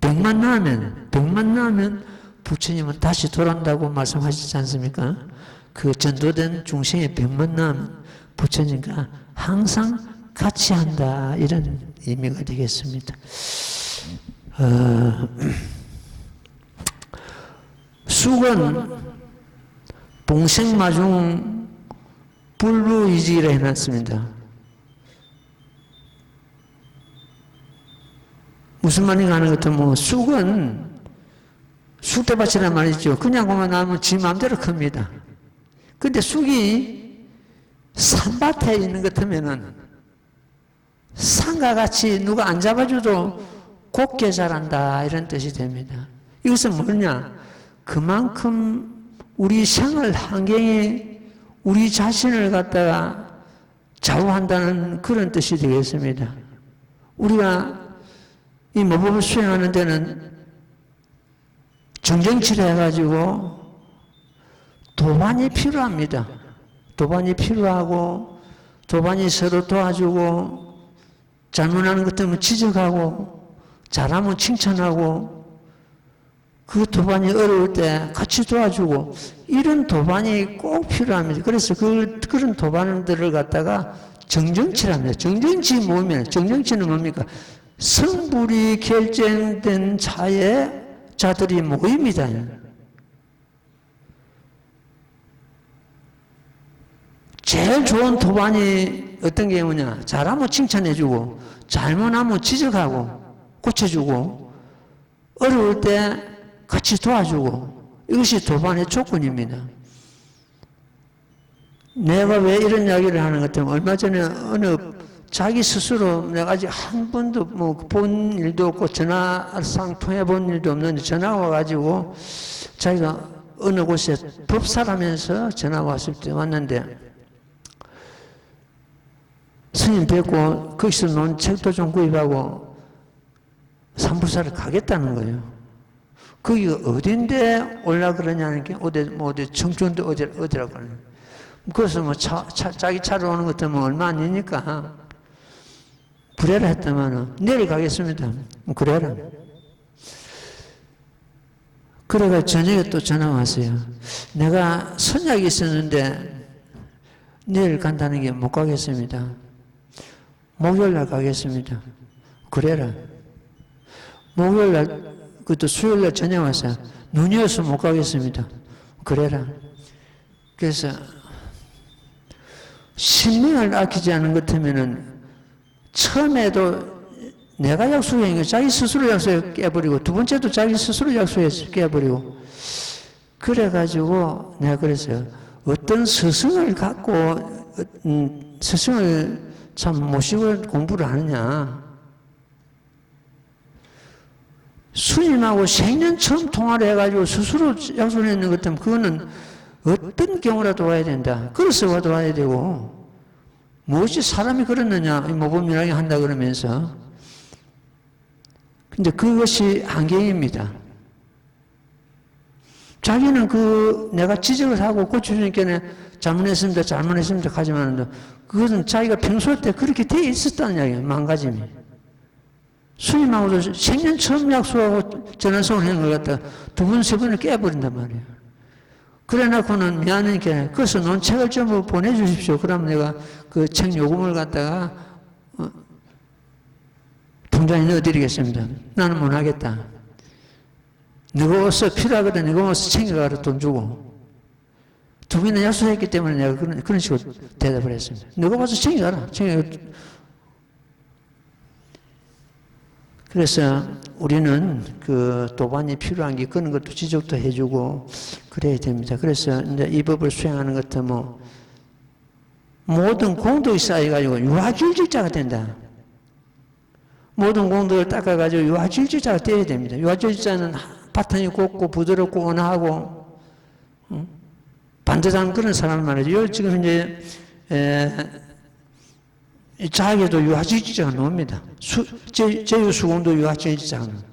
병만 나면 부처님은 다시 돌아온다고 말씀하시지 않습니까? 그 전도된 중생의 병만 나면 부처님과 항상 같이 한다 이런 의미가 되겠습니다. 숙은 봉생마중 불루이지라 해놨습니다. 무슨 말인가 하는 것도 쑥은 쑥대밭이란 말이죠. 그냥 보면 나면 지 마음대로 큽니다. 근데 쑥이 산밭에 있는 것 같으면은 산과 같이 누가 안 잡아줘도 곱게 자란다 이런 뜻이 됩니다. 이것은 뭐냐? 그만큼 우리 생활 환경이 우리 자신을 갖다가 좌우한다는 그런 뜻이 되겠습니다. 우리가 이 모법을 수행하는 데는 정정치를 해가지고 도반이 필요합니다. 도반이 필요하고 도반이 서로 도와주고 잘못하는 것 때문에 지적하고 잘하면 칭찬하고 그 도반이 어려울 때 같이 도와주고 이런 도반이 꼭 필요합니다. 그래서 그런 도반들을 갖다가 정정치랍니다. 정정치 모이면 정정치는 뭡니까? 성불이 결정된 자들이 모입니다. 제일 좋은 도반이 어떤 게 뭐냐? 잘하면 칭찬해주고 잘못하면 지적하고 고쳐주고 어려울 때 같이 도와주고 이것이 도반의 조건입니다. 내가 왜 이런 이야기를 하는 것 같으면 얼마 전에 어느 자기 스스로 내가 아직 한 번도 뭐 본 일도 없고 전화상 통해 본 일도 없는데 전화가 와가지고 자기가 어느 곳에 법사라면서 전화가 왔을 때 왔는데 스님 뵙고 거기서 논 책도 좀 구입하고 산불사를 가겠다는 거예요. 거기가 어딘데 올라 그러냐는 게 어디 청주인데 어디라고 하는 거예요. 그래서 뭐 자기 차로 오는 것도 뭐 얼마 아니니까 그래라 했더만은 내일 가겠습니다. 그래라. 그래가 저녁에 또 전화 왔어요. 내가 선약이 있었는데 내일 간다는 게 못 가겠습니다. 목요일 날 가겠습니다. 그래라. 목요일 날, 그것도 수요일 날 전화 왔어요. 눈이 와서 못 가겠습니다. 그래라. 그래서 신명을 아끼지 않은 것 같으면은 처음에도 내가 약속한 거 자기 스스로 약속해 깨버리고 두 번째도 자기 스스로 약속해서 깨버리고 그래가지고 내가 그랬어요. 어떤 스승을 갖고 스승을 참 모시고 공부를 하느냐. 스님하고 생년 처음 통화를 해가지고 스스로 약속을 했는 것 때문에 그거는 어떤 경우라도 와야 된다. 그래서 와야 되고 무엇이 사람이 그렇느냐 모범일하게 한다 그러면서 근데 그것이 한계입니다. 자기는 내가 지적을 하고 고쳐주니까 잘못했습니다 하지만 그것은 자기가 평소 때 그렇게 돼 있었다는 이야기예요. 망가짐이. 스님하고도 생년 처음 약속하고 전화송을 하는 걸 갖다가 두 번, 세 번을 깨버린단 말이에요. 그래 놓고는 미안하니까 그래서 논책을 좀 보내주십시오. 그러면 내가 그 책 요금을 갖다가 통장에 넣어드리겠습니다. 나는 못 하겠다. 너가 어서 필요하거든. 너가 어서 챙겨가라 돈 주고. 두 번이나 약속했기 때문에 내가 그런 식으로 대답을 했습니다. 너가 와서 챙겨가라. 그래서 우리는 그 도반이 필요한 게 그런 것도 지적도 해주고 그래야 됩니다. 그래서 이제 이 법을 수행하는 것도 뭐 모든 공덕이 쌓여가지고 유화질직자가 된다. 모든 공덕을 닦아가지고 유화질직자가 되어야 됩니다. 유화질직자는 바탕이 곱고 부드럽고 온화하고 반듯한 그런 사람 말이죠. 지금 이제 자에게도 유화질직자가 나옵니다. 제유수공도 유화질직자가 나옵니다.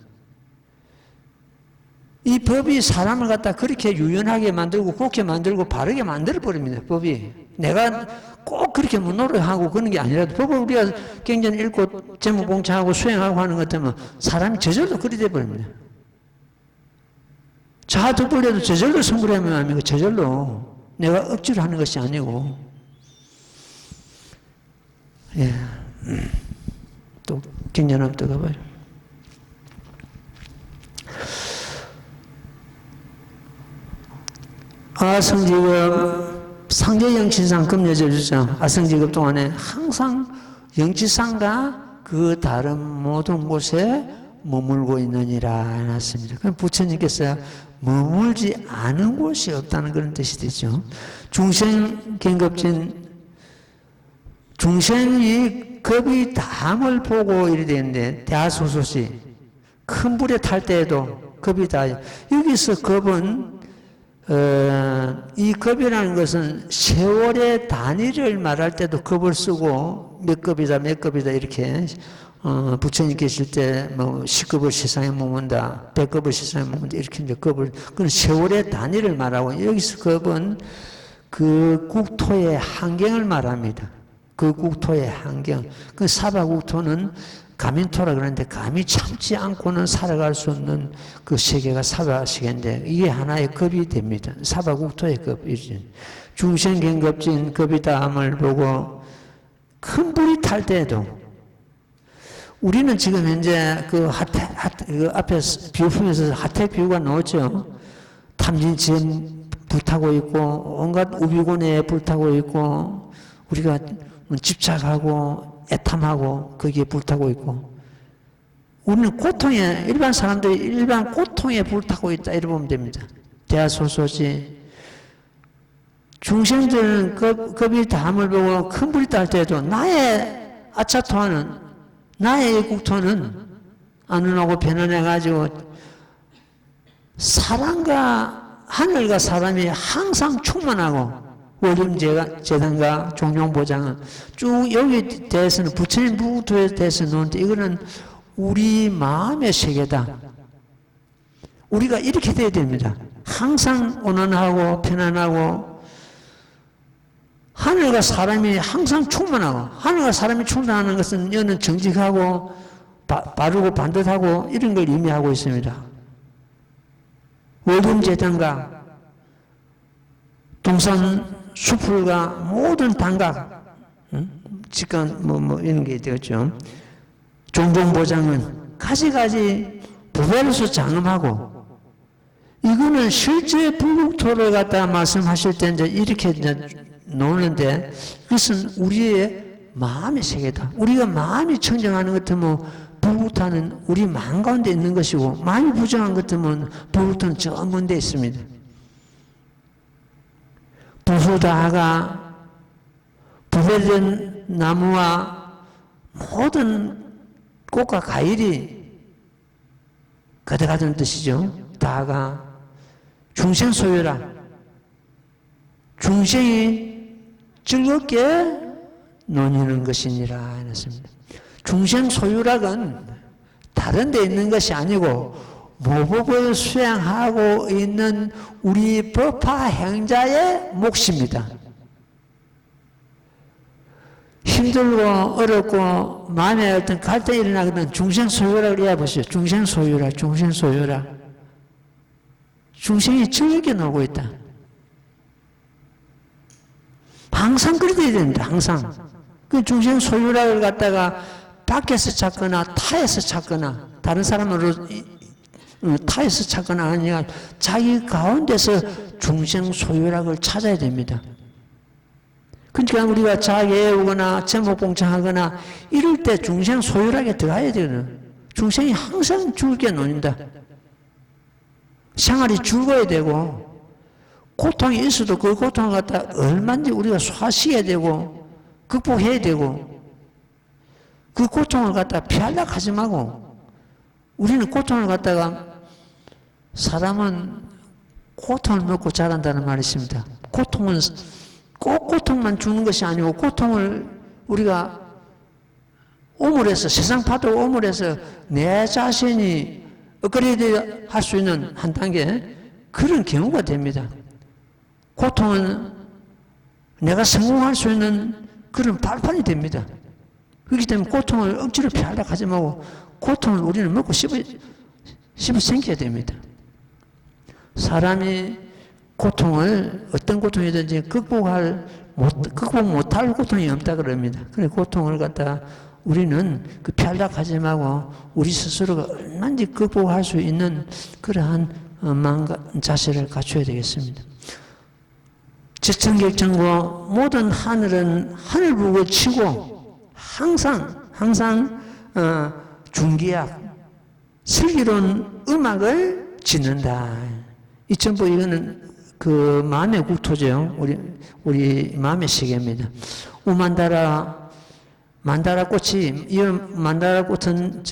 이 법이 사람을 갖다 그렇게 유연하게 만들고 곱게 만들고 바르게 만들어버립니다. 법이. 내가 꼭 그렇게 노력하고 그런 게 아니라도 법을 우리가 굉장히 읽고 제목 봉창하고 수행하고 하는 것 때문에 사람이 저절로 그리 돼버립니다. 자아득불려도 저절로 성불하면 아니고 저절로 내가 억지로 하는 것이 아니고 예. 또 경전 한번 떠가봐요. 아성직업 상제 영치상 금여절주장 아성직업 동안에 항상 영치상과 그 다른 모든 곳에 머물고 있느니라 해놨습니다. 그럼 부처님께서 머물지 않은 곳이 없다는 그런 뜻이 되죠. 중생견급진 중생이 겁이 담을 보고 이래 되는데 대하소소시 큰 불에 탈 때에도 겁이 다 여기서 겁은 이 겁이라는 것은 세월의 단위를 말할 때도 겁을 쓰고 몇 겁이다 이렇게 부처님 계실 때 뭐 10겁을 세상에 머문다 100겁을 세상에 머문다 이렇게 이제 겁을 그건 세월의 단위를 말하고 여기서 겁은 그 국토의 환경을 말합니다. 그 국토의 환경 그 사바국토는 가민토라 그러는데 감히 참지 않고는 살아갈 수 없는 그 세계가 사바세계인데 이게 하나의 겁이 됩니다. 사바국토의 겁이지. 중생견급진 겁이 다함을 보고 큰 불이 탈 때에도 우리는 지금 현재 그 앞에 비유품에서 하택 비유가 나오죠. 탐진지연 불타고 있고 온갖 우비고내에 불타고 있고 우리가 집착하고 애탐하고 거기에 불타고 있고 우리는 고통에 일반 사람들이 일반 고통에 불타고 있다 이렇게 보면 됩니다. 대하소소지 중생들은 겁이 담을 보고 큰 불이 딸 때도 나의 아차토하는 나의 국토는 안온하고 편안해가지고 사람과 하늘과 사람이 항상 충만하고 원림재단과 종룡보장은 쭉 여기에 대해서는 부처님 부토에 대해서 놓는데 이거는 우리 마음의 세계다. 우리가 이렇게 돼야 됩니다. 항상 온온하고 편안하고 하늘과 사람이 항상 충만하고 하늘과 사람이 충만하는 것은 여는 정직하고 바르고 반듯하고 이런 걸 의미하고 있습니다. 원림재단과 동산 수풀과 모든 단각, 직관 이런 게 되었죠. 종종보장은 가지가지 부별로서 장엄하고 이거는 실제 불국토를 갖다 말씀하실 때 이제 이렇게 이제 놓는데 그것은 우리의 마음의 세계다. 우리가 마음이 청정하는 것 같으면 불국토는 우리 마음 가운데 있는 것이고 마음이 부정한 것 같으면 불국토는 저 먼 데 있습니다. 부수다가 부별된 나무와 모든 꽃과 과일이 가득하다는 뜻이죠. 다가 중생 소유라. 중생이 즐겁게 논의는 것이니라 했습니다. 중생 소유락은 다른 데 있는 것이 아니고 모법을 수행하고 있는 우리 법화 행자의 몫입니다. 힘들고 어렵고 마음에 어떤 갈등이 일어나거든 중생 소유락을 이해해보세요. 중생 소유락, 중생 소유락. 중생이 즐겁게 놀고 있다. 항상 그래야 됩니다. 항상. 그 중생 소유락을 갖다가 밖에서 찾거나 타에서 찾거나 다른 사람으로 타에서 찾거나 아니라 자기 가운데서 중생 소유락을 찾아야 됩니다. 그러니까 우리가 자예우거나 제목봉창하거나 이럴 때 중생 소유락에 들어가야 되거든. 중생이 항상 즐겁게 논다. 생활이 즐거워야 되고 고통이 있어도 그 고통을 갖다 얼마든지 우리가 소화시켜야 되고 극복해야 되고 그 고통을 갖다 피하려고 하지 말고 우리는 고통을 갖다가 사람은 고통을 먹고 자란다는 말이 있습니다. 고통은 꼭 고통만 주는 것이 아니고 고통을 우리가 오물해서 세상 파도 오물해서 내 자신이 업그레이드 할 수 있는 한 단계 그런 경우가 됩니다. 고통은 내가 성공할 수 있는 그런 발판이 됩니다. 그렇기 때문에 고통을 억지로 피하려고 하지 말고 고통을 우리는 먹고 씹어 생겨야 됩니다. 사람이 고통을 어떤 고통이든지 극복 못할 고통이 없다 그럽니다. 그래 고통을 갖다가 우리는 그 피하려고 하지 말고 우리 스스로가 얼마든지 극복할 수 있는 그러한 마음과 자세를 갖춰야 되겠습니다. 지천객천고 모든 하늘은 하늘북을 치고 항상 중기약 슬기로운 음악을 짓는다. 이 전부 이거는 그 마음의 국토죠. 우리 마음의 세계입니다. 만다라 꽃이, 이 만다라 꽃은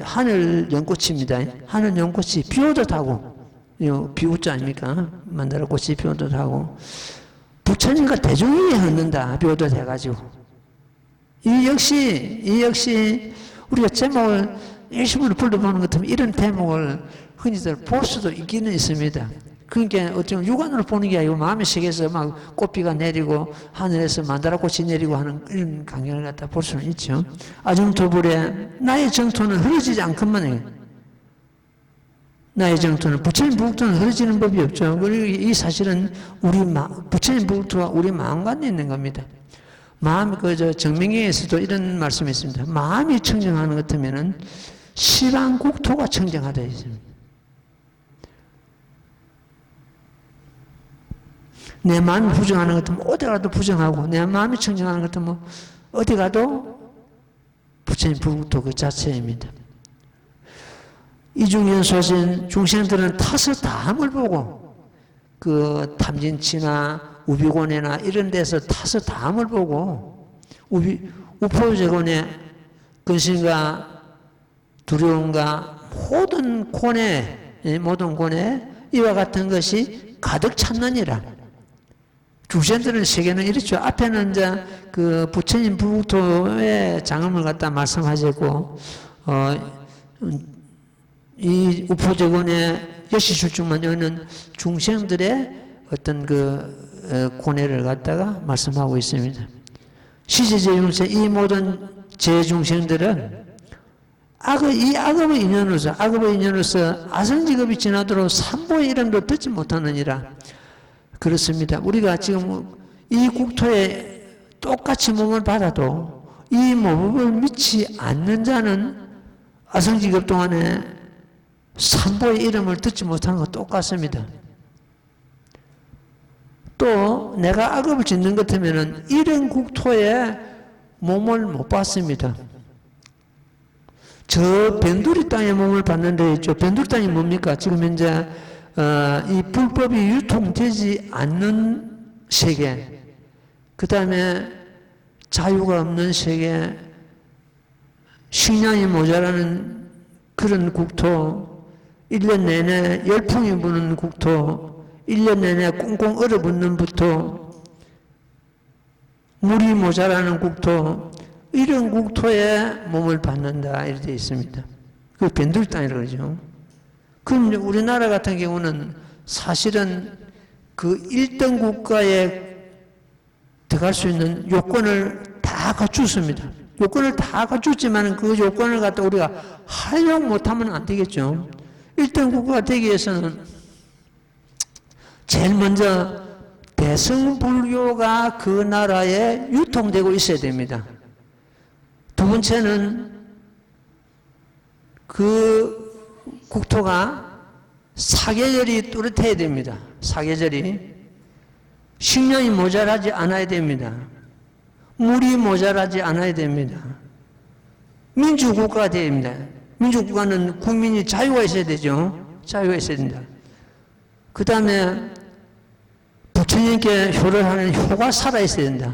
하늘 연꽃입니다. 하늘 연꽃이 비오듯하고, 비오자 아닙니까? 만다라 꽃이 비오듯하고, 부처님과 대중이 걷는다. 비오듯 해가지고. 이 역시, 우리가 제목을 일시불로 불러보는 것 같으면 이런 대목을 흔히들 볼 수도 있기는 있습니다. 그러니까 어쩌면 육안으로 보는 게 아니고 마음의 세계에서 막 꽃비가 내리고 하늘에서 만다라 꽃이 내리고 하는 이런 광경을 갖다 볼 수는 있죠. 아중토불에 나의 정토는 흐려지지 않건만 나의 정토는 부처님 부국토는 흐려지는 법이 없죠. 그리고 이 사실은 부처님 부국토가 우리 마음 간에 있는 겁니다. 정명경에서도 이런 말씀이 있습니다. 마음이 청정하는 것 같으면은 시방국토가 청정하다 있습니다. 내 마음이 부정하는 것 같으면 어디 가도 부정하고 내 마음이 청정하는 것 같으면 어디 가도 부처님 부국토 그 자체입니다. 이중연소신 중생들은 타서다함을 보고 그 탐진치나 우비곤이나 이런 데서 타서다함을 보고 우포제곤의 근심과 두려움과 모든 고뇌 이와 같은 것이 가득 찼느니라. 중생들은 세계는 이렇죠. 앞에는 이제 그 부처님 부국토의 장엄을 갖다 말씀하셨고, 이 우포제곤의 여시술중만 여는 중생들의 어떤 그 고뇌를 갖다가 말씀하고 있습니다. 시제제용세 이 모든 제중생들은 이 악업의 인연으로서 아성직업이 지나도록 삼보의 이름도 듣지 못하느니라. 그렇습니다. 우리가 지금 이 국토에 똑같이 몸을 받아도 이 몸을 믿지 않는 자는 아성직업 동안에 삼보의 이름을 듣지 못하는 것 똑같습니다. 또 내가 악업을 짓는 것 같으면 이런 국토에 몸을 못 받습니다. 저 변두리 땅에 몸을 받는데 있죠. 변두리 땅이 뭡니까? 지금 현재 이 불법이 유통되지 않는 세계, 그 다음에 자유가 없는 세계, 식량이 모자라는 그런 국토, 1년 내내 열풍이 부는 국토, 1년 내내 꽁꽁 얼어붙는 국토, 물이 모자라는 국토, 이런 국토에 몸을 받는다 이렇게 되어 있습니다. 그 변두리 땅이라고 그러죠. 그럼 우리나라 같은 경우는 사실은 그 1등 국가에 들어갈 수 있는 요건을 다 갖췄습니다. 요건을 다 갖췄지만 그 요건을 갖다 우리가 활용 못하면 안 되겠죠. 1등 국가가 되기 위해서는 제일 먼저 대승불교가 그 나라에 유통되고 있어야 됩니다. 두 번째는 그 국토가 사계절이 뚜렷해야 됩니다. 사계절이. 식량이 모자라지 않아야 됩니다. 물이 모자라지 않아야 됩니다. 민주국가가 되어야 됩니다. 민주국가는 국민이 자유가 있어야 되죠. 자유가 있어야 된다. 그 다음에 부처님께 효를 하는 효가 살아있어야 된다.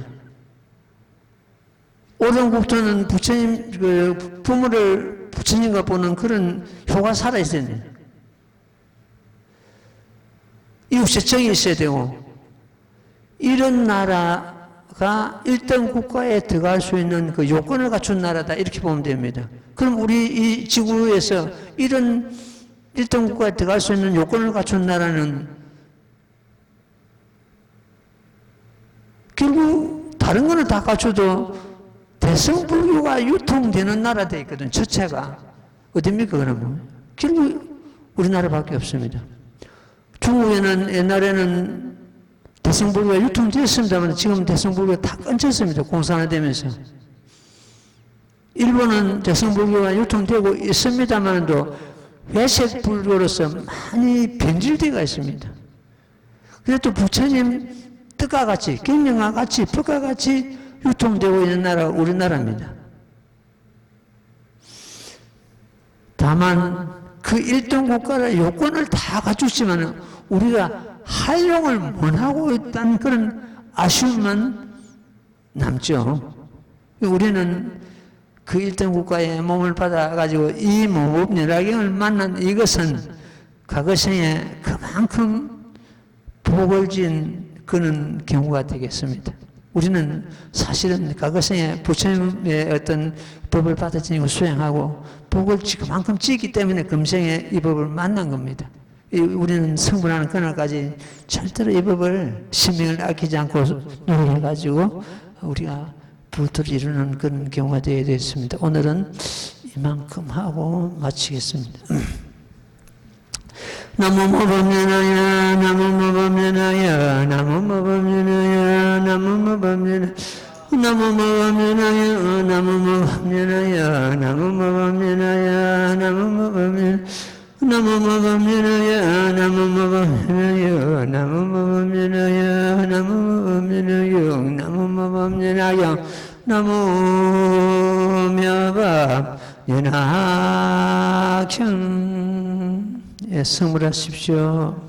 옳은 국토는 부처님, 부모를 부처님과 보는 그런 효가 살아있어야 된다. 이웃의 정이 있어야 되고, 이런 나라가 1등 국가에 들어갈 수 있는 그 요건을 갖춘 나라다. 이렇게 보면 됩니다. 그럼 우리 이 지구에서 이런 1등 국가에 들어갈 수 있는 요건을 갖춘 나라는 결국 다른 거는 다 갖춰도 대승불교가 유통되는 나라 돼 있거든. 첫째가 어딥니까 그러면? 결국 우리나라밖에 없습니다. 중국에는 옛날에는 대승불교가 유통되었습니다만 지금 대승불교가 다 끊겼습니다. 공산화되면서. 일본은 대승불교가 유통되고 있습니다만도 외색불교로서 많이 변질되어 있습니다. 그래도 부처님 뜻과 같이, 경명과 같이, 법과 같이 유통되고 있는 나라가 우리나라입니다. 다만 그 1등 국가의 요건을 다 갖추지만 우리가 활용을 못하고 있다는 그런 아쉬움만 남죠. 우리는 그 1등 국가의 몸을 받아가지고 이 모법연화경을 만난 이것은 과거생에 그만큼 복을 진 그런 경우가 되겠습니다. 우리는 사실은 과거생에 부처님의 어떤 법을 받아들이고 수행하고 복을 그만큼 지기 때문에 금생에 이 법을 만난 겁니다. 우리는 성불하는 그날까지 절대로 이 법을 sinh命을 아끼지 않고 노력해가지고 우리가 부터를 이루는 그런 경우가 되어야 되겠습니다. 오늘은 이만큼 하고 마치겠습니다. 나무모범연하야 나무모범연하야 나무모범연하야 나무모범연하야 나무모범연하야 나무모범연하야 나무모범연하야 나무모범연하야 나무모범연하야 나무모범연하야 나무모범연하야 나무모범연하야 나무모범연하야 나무묘밥 연하경 예, 성불하십시오.